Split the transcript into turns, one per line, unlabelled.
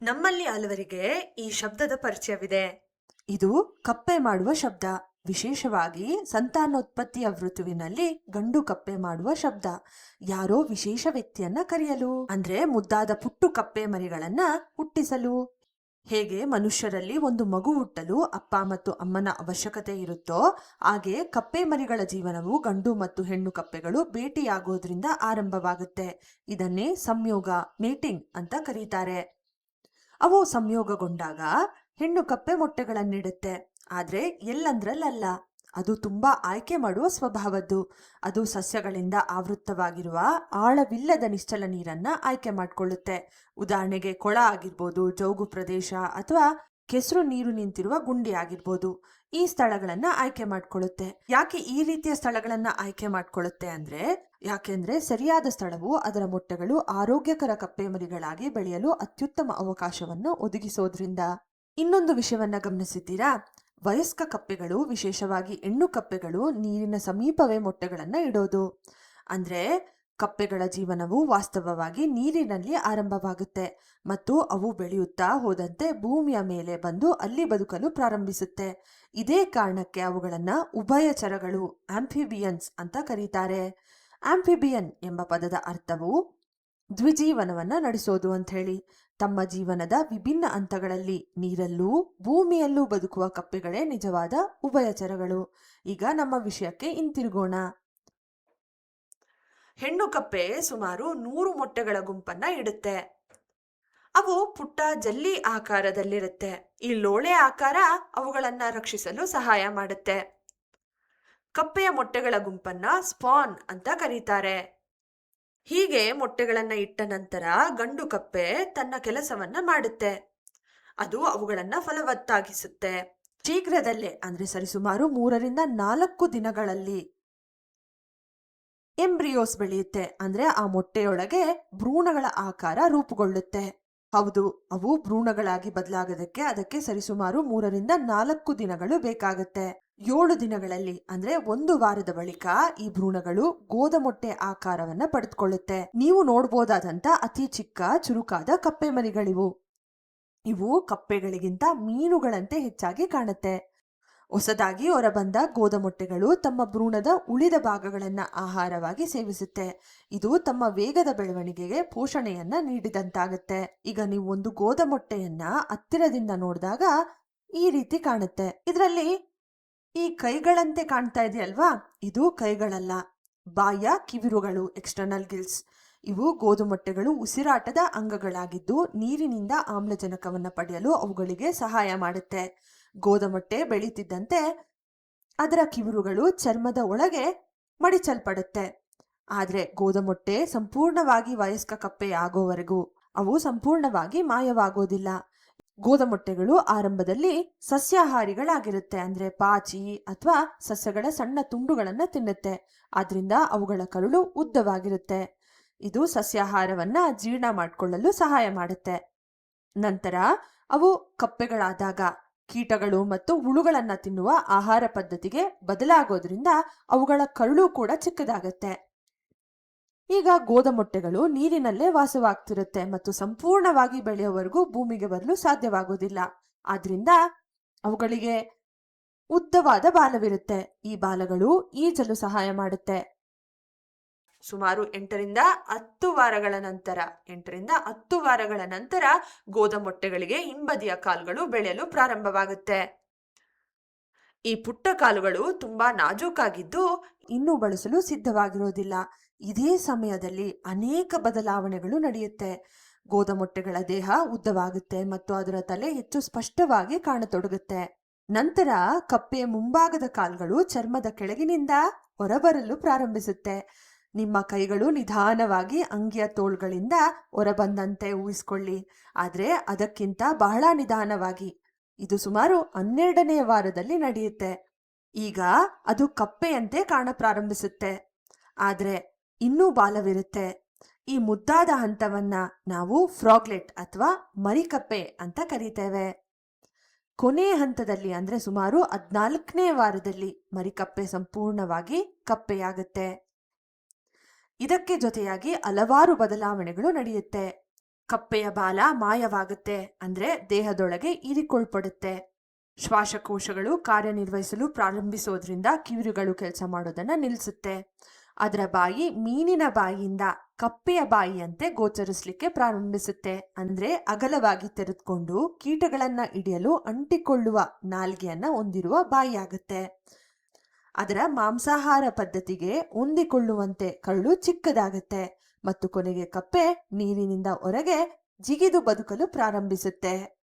ನಮ್ಮಲ್ಲಿ ಹಲವರಿಗೆ ಈ ಶಬ್ದದ ಪರಿಚಯವಿದೆ.
ಇದು ಕಪ್ಪೆ ಮಾಡುವ ಶಬ್ದ. ವಿಶೇಷವಾಗಿ ಸಂತಾನೋತ್ಪತ್ತಿಯ ಋತುವಿನಲ್ಲಿ ಗಂಡು ಕಪ್ಪೆ ಮಾಡುವ ಶಬ್ದ. ಯಾರೋ ವಿಶೇಷ ವ್ಯಕ್ತಿಯನ್ನ ಕರೆಯಲು, ಅಂದ್ರೆ ಮುದ್ದಾದ ಪುಟ್ಟು ಕಪ್ಪೆ ಮರಿಗಳನ್ನ ಹುಟ್ಟಿಸಲು. ಹೇಗೆ ಮನುಷ್ಯರಲ್ಲಿ ಒಂದು ಮಗು ಹುಟ್ಟಲು ಅಪ್ಪ ಮತ್ತು ಅಮ್ಮನ ಅವಶ್ಯಕತೆ ಇರುತ್ತೋ, ಹಾಗೆ ಕಪ್ಪೆ ಮರಿಗಳ ಜೀವನವು ಗಂಡು ಮತ್ತು ಹೆಣ್ಣು ಕಪ್ಪೆಗಳು ಭೇಟಿಯಾಗೋದ್ರಿಂದ ಆರಂಭವಾಗುತ್ತೆ. ಇದನ್ನೇ ಸಂಯೋಗ, ಮೇಟಿಂಗ್ ಅಂತ ಕರೀತಾರೆ. ಅವು ಸಂಯೋಗಗೊಂಡಾಗ ಹೆಣ್ಣು ಕಪ್ಪೆ ಮೊಟ್ಟೆಗಳನ್ನಿಡುತ್ತೆ. ಆದ್ರೆ ಎಲ್ಲಂದ್ರಲ್ಲ, ಅದು ತುಂಬಾ ಆಯ್ಕೆ ಮಾಡುವ ಸ್ವಭಾವದ್ದು. ಅದು ಸಸ್ಯಗಳಿಂದ ಆವೃತ್ತವಾಗಿರುವ ಆಳವಿಲ್ಲದ ನಿಶ್ಚಲ ನೀರನ್ನ ಆಯ್ಕೆ ಮಾಡಿಕೊಳ್ಳುತ್ತೆ. ಉದಾಹರಣೆಗೆ ಕೊಳ ಆಗಿರ್ಬೋದು, ಜೌಗು ಪ್ರದೇಶ ಅಥವಾ ಕೆಸರು ನೀರು ನಿಂತಿರುವ ಗುಂಡಿ ಆಗಿರ್ಬೋದು. ಈ ಸ್ಥಳಗಳನ್ನ ಆಯ್ಕೆ ಮಾಡ್ಕೊಳ್ಳುತ್ತೆ. ಯಾಕೆ ಈ ರೀತಿಯ ಸ್ಥಳಗಳನ್ನ ಆಯ್ಕೆ ಮಾಡ್ಕೊಳ್ಳುತ್ತೆ ಅಂದ್ರೆ, ಯಾಕೆಂದ್ರೆ ಸರಿಯಾದ ಸ್ಥಳವು ಅದರ ಮೊಟ್ಟೆಗಳು ಆರೋಗ್ಯಕರ ಕಪ್ಪೆ ಮರಿಗಳಾಗಿ ಬೆಳೆಯಲು ಅತ್ಯುತ್ತಮ ಅವಕಾಶವನ್ನು ಒದಗಿಸೋದ್ರಿಂದ. ಇನ್ನೊಂದು ವಿಷಯವನ್ನ ಗಮನಿಸಿದ್ದೀರಾ? ವಯಸ್ಕ ಕಪ್ಪೆಗಳು, ವಿಶೇಷವಾಗಿ ಹೆಣ್ಣು ಕಪ್ಪೆಗಳು ನೀರಿನ ಸಮೀಪವೇ ಮೊಟ್ಟೆಗಳನ್ನ ಇಡೋದು. ಅಂದ್ರೆ ಕಪ್ಪೆಗಳ ಜೀವನವು ವಾಸ್ತವವಾಗಿ ನೀರಿನಲ್ಲಿ ಆರಂಭವಾಗುತ್ತೆ ಮತ್ತು ಅವು ಬೆಳೆಯುತ್ತಾ ಹೋದಂತೆ ಭೂಮಿಯ ಮೇಲೆ ಬಂದು ಅಲ್ಲಿ ಬದುಕಲು ಪ್ರಾರಂಭಿಸುತ್ತೆ. ಇದೇ ಕಾರಣಕ್ಕೆ ಅವುಗಳನ್ನ ಉಭಯಚರಗಳು, ಆಂಫಿಬಿಯನ್ಸ್ ಅಂತ ಕರೀತಾರೆ. ಆಂಫಿಬಿಯನ್ ಎಂಬ ಪದದ ಅರ್ಥವು ದ್ವಿಜೀವನವನ್ನ ನಡೆಸೋದು ಅಂತ ಹೇಳಿ. ತಮ್ಮ ಜೀವನದ ವಿಭಿನ್ನ ಹಂತಗಳಲ್ಲಿ ನೀರಲ್ಲೂ ಭೂಮಿಯಲ್ಲೂ ಬದುಕುವ ಕಪ್ಪೆಗಳೇ ನಿಜವಾದ ಉಭಯಚರಗಳು. ಈಗ ನಮ್ಮ ವಿಷಯಕ್ಕೆ ಹಿಂತಿರುಗೋಣ.
ಹೆಣ್ಣು ಕಪ್ಪೆ ಸುಮಾರು 100 ಮೊಟ್ಟೆಗಳ ಗುಂಪನ್ನ ಇಡುತ್ತೆ. ಅವು ಪುಟ್ಟ ಜಲ್ಲಿ ಆಕಾರದಲ್ಲಿರುತ್ತೆ. ಈ ಲೋಳೆ ಆಕಾರ ಅವುಗಳನ್ನ ರಕ್ಷಿಸಲು ಸಹಾಯ ಮಾಡುತ್ತೆ. ಕಪ್ಪೆಯ ಮೊಟ್ಟೆಗಳ ಗುಂಪನ್ನ ಸ್ಪಾನ್ ಅಂತ ಕರೀತಾರೆ. ಹೀಗೆ ಮೊಟ್ಟೆಗಳನ್ನ ಇಟ್ಟ ನಂತರ ಗಂಡು ಕಪ್ಪೆ ತನ್ನ ಕೆಲಸವನ್ನ ಮಾಡುತ್ತೆ. ಅದು ಅವುಗಳನ್ನ ಫಲವತ್ತಾಗಿಸುತ್ತೆ.
ಶೀಘ್ರದಲ್ಲೇ, ಅಂದ್ರೆ ಸರಿಸುಮಾರು 3 ರಿಂದ 4 ದಿನಗಳಲ್ಲಿ ಎಂಬ್ರಿಯೋಸ್ ಬೆಳೆಯುತ್ತೆ. ಅಂದ್ರೆ ಆ ಮೊಟ್ಟೆಯೊಳಗೆ ಭ್ರೂಣಗಳ ಆಕಾರ ರೂಪುಗೊಳ್ಳುತ್ತೆ. ಹೌದು, ಅವು ಭ್ರೂಣಗಳಾಗಿ ಬದಲಾಗೋದಕ್ಕೆ ಅದಕ್ಕೆ ಸರಿಸುಮಾರು 3 ರಿಂದ 4 ದಿನಗಳು ಬೇಕಾಗುತ್ತೆ. 7 ದಿನಗಳಲ್ಲಿ, ಅಂದ್ರೆ 1 ವಾರದ ಬಳಿಕ ಈ ಭ್ರೂಣಗಳು ಗೋದಮೊಟ್ಟೆ ಆಕಾರವನ್ನ ಪಡೆದುಕೊಳ್ಳುತ್ತೆ. ನೀವು ನೋಡ್ಬೋದಾದಂತ ಅತಿ ಚಿಕ್ಕ ಚುರುಕಾದ ಕಪ್ಪೆ ಮರಿಗಳಿವು. ಇವು ಕಪ್ಪೆಗಳಿಗಿಂತ ಮೀನುಗಳಂತೆ ಹೆಚ್ಚಾಗಿ ಕಾಣುತ್ತೆ. ಹೊಸದಾಗಿ ಹೊರಬಂದ ಗೋದಮೊಟ್ಟೆಗಳು ತಮ್ಮ ಭ್ರೂಣದ ಉಳಿದ ಭಾಗಗಳನ್ನ ಆಹಾರವಾಗಿ ಸೇವಿಸುತ್ತೆ. ಇದು ತಮ್ಮ ವೇಗದ ಬೆಳವಣಿಗೆಗೆ ಪೋಷಣೆಯನ್ನ ನೀಡಿದಂತಾಗುತ್ತೆ. ಈಗ ನೀವು ಒಂದು ಗೋದಮೊಟ್ಟೆಯನ್ನ ಹತ್ತಿರದಿಂದ ನೋಡಿದಾಗ ಈ ರೀತಿ ಕಾಣುತ್ತೆ. ಇದರಲ್ಲಿ ಈ ಕೈಗಳಂತೆ ಕಾಣ್ತಾ ಇದೆಯಲ್ವಾ, ಇದು ಕೈಗಳಲ್ಲ, ಬಾಹ್ಯ ಕಿವಿರುಗಳು, ಎಕ್ಸ್ಟರ್ನಲ್ ಗಿಲ್ಸ್. ಇವು ಗೋದುಮೊಟ್ಟೆಗಳು ಉಸಿರಾಟದ ಅಂಗಗಳಾಗಿದ್ದು ನೀರಿನಿಂದ ಆಮ್ಲಜನಕವನ್ನು ಪಡೆಯಲು ಅವುಗಳಿಗೆ ಸಹಾಯ ಮಾಡುತ್ತೆ. ಗೋದಮೊಟ್ಟೆ ಬೆಳೀತಿದ್ದಂತೆ ಅದರ ಕಿವಿರುಗಳು ಚರ್ಮದ ಒಳಗೆ ಮಡಿಚಲ್ಪಡುತ್ತೆ. ಆದ್ರೆ ಗೋದಮೊಟ್ಟೆ ಸಂಪೂರ್ಣವಾಗಿ ವಯಸ್ಕ ಕಪ್ಪೆ ಆಗೋವರೆಗೂ ಅವು ಸಂಪೂರ್ಣವಾಗಿ ಮಾಯವಾಗೋದಿಲ್ಲ. ಗೋದಮೊಟ್ಟೆಗಳು ಆರಂಭದಲ್ಲಿ ಸಸ್ಯಾಹಾರಿಗಳಾಗಿರುತ್ತೆ. ಅಂದ್ರೆ ಪಾಚಿ ಅಥವಾ ಸಸ್ಯಗಳ ಸಣ್ಣ ತುಂಡುಗಳನ್ನ ತಿನ್ನುತ್ತೆ. ಆದ್ರಿಂದ ಅವುಗಳ ಕರುಳು ಉದ್ದವಾಗಿರುತ್ತೆ. ಇದು ಸಸ್ಯಾಹಾರವನ್ನ ಜೀರ್ಣ ಮಾಡಿಕೊಳ್ಳಲು ಸಹಾಯ ಮಾಡುತ್ತೆ. ನಂತರ ಅವು ಕಪ್ಪೆಗಳಾದಾಗ ಕೀಟಗಳು ಮತ್ತು ಹುಳುಗಳನ್ನ ತಿನ್ನುವ ಆಹಾರ ಪದ್ಧತಿಗೆ ಬದಲಾಗೋದ್ರಿಂದ ಅವುಗಳ ಕರುಳು ಕೂಡ ಚಿಕ್ಕದಾಗತ್ತೆ. ಈಗ ಗೋದಮೊಟ್ಟೆಗಳು ನೀರಿನಲ್ಲೇ ವಾಸವಾಗ್ತಿರುತ್ತೆ ಮತ್ತು ಸಂಪೂರ್ಣವಾಗಿ ಬೆಳೆಯುವವರೆಗೂ ಭೂಮಿಗೆ ಬರಲು ಸಾಧ್ಯವಾಗೋದಿಲ್ಲ. ಆದ್ರಿಂದ ಅವುಗಳಿಗೆ ಉದ್ದವಾದ ಬಾಲವಿರುತ್ತೆ. ಈ ಬಾಲಗಳು ಈಜಲು ಸಹಾಯ ಮಾಡುತ್ತೆ.
ಸುಮಾರು 8 ರಿಂದ 10 ವಾರಗಳ ನಂತರ ಗೋದಮೊಟ್ಟೆಗಳಿಗೆ ಹಿಂಬದಿಯ ಕಾಲುಗಳು ಬೆಳೆಯಲು ಪ್ರಾರಂಭವಾಗುತ್ತೆ. ಈ ಪುಟ್ಟ ಕಾಲುಗಳು ತುಂಬಾ ನಾಜೂಕಾಗಿದ್ದು
ಇನ್ನೂ ಬಳಸಲು ಸಿದ್ಧವಾಗಿರೋದಿಲ್ಲ. ಇದೇ ಸಮಯದಲ್ಲಿ ಅನೇಕ ಬದಲಾವಣೆಗಳು ನಡೆಯುತ್ತೆ. ಗೋದಮೊಟ್ಟೆಗಳ ದೇಹ ಉದ್ದವಾಗುತ್ತೆ ಮತ್ತು ಅದರ ತಲೆ ಹೆಚ್ಚು ಸ್ಪಷ್ಟವಾಗಿ ಕಾಣತೊಡಗುತ್ತೆ. ನಂತರ ಕಪ್ಪೆಯ ಮುಂಭಾಗದ ಕಾಲುಗಳು ಚರ್ಮದ ಕೆಳಗಿನಿಂದ ಹೊರಬರಲು ಪ್ರಾರಂಭಿಸುತ್ತೆ. ನಿಮ್ಮ ಕೈಗಳು ನಿಧಾನವಾಗಿ ಅಂಗಿಯ ತೋಳ್ಗಳಿಂದ ಹೊರಬಂದಂತೆ ಊಹಿಸ್ಕೊಳ್ಳಿ. ಆದ್ರೆ ಅದಕ್ಕಿಂತ ಬಹಳ ನಿಧಾನವಾಗಿ. ಇದು ಸುಮಾರು 12ನೇ ವಾರದಲ್ಲಿ ನಡೆಯುತ್ತೆ. ಈಗ ಅದು ಕಪ್ಪೆಯಂತೆ ಕಾಣ ಪ್ರಾರಂಭಿಸುತ್ತೆ. ಆದ್ರೆ ಇನ್ನೂ ಬಾಲವಿರುತ್ತೆ. ಈ ಮುದ್ದಾದ ಹಂತವನ್ನ ನಾವು ಫ್ರಾಗ್ಲೆಟ್ ಅಥವಾ ಮರಿಕಪ್ಪೆ ಅಂತ ಕರೀತೇವೆ. ಕೊನೆಯ ಹಂತದಲ್ಲಿ, ಅಂದ್ರೆ ಸುಮಾರು 14ನೇ ವಾರದಲ್ಲಿ ಮರಿಕಪ್ಪೆ ಸಂಪೂರ್ಣವಾಗಿ ಕಪ್ಪೆಯಾಗುತ್ತೆ. ಇದಕ್ಕೆ ಜೊತೆಯಾಗಿ ಹಲವಾರು ಬದಲಾವಣೆಗಳು ನಡೆಯುತ್ತೆ.
ಕಪ್ಪೆಯ ಬಾಲ ಮಾಯವಾಗುತ್ತೆ, ಅಂದ್ರೆ ದೇಹದೊಳಗೆ ಹೀರಿಕೊಳ್ಪಡುತ್ತೆ. ಶ್ವಾಸಕೋಶಗಳು ಕಾರ್ಯನಿರ್ವಹಿಸಲು ಪ್ರಾರಂಭಿಸೋದ್ರಿಂದ ಕಿವಿರುಗಳು ಕೆಲಸ ಮಾಡೋದನ್ನ ನಿಲ್ಲಿಸುತ್ತೆ. ಅದರ ಬಾಯಿ ಮೀನಿನ ಬಾಯಿಯಿಂದ ಕಪ್ಪೆಯ ಬಾಯಿಯಂತೆ ಗೋಚರಿಸಲಿಕ್ಕೆ ಪ್ರಾರಂಭಿಸುತ್ತೆ. ಅಂದ್ರೆ ಅಗಲವಾಗಿ ತೆರೆದುಕೊಂಡು ಕೀಟಗಳನ್ನ ಹಿಡಿಯಲು ಅಂಟಿಕೊಳ್ಳುವ ನಾಲ್ಗೆಯನ್ನ ಹೊಂದಿರುವ ಬಾಯಿಯಾಗುತ್ತೆ. ಅದರ ಮಾಂಸಾಹಾರ ಪದ್ಧತಿಗೆ ಹೊಂದಿಕೊಳ್ಳುವಂತೆ ಕರಳು ಚಿಕ್ಕದಾಗುತ್ತೆ ಮತ್ತು ಕೊನೆಗೆ ಕಪ್ಪೆ ನೀರಿನಿಂದ ಹೊರಗೆ ಜಿಗಿದು ಬದುಕಲು ಪ್ರಾರಂಭಿಸುತ್ತೆ.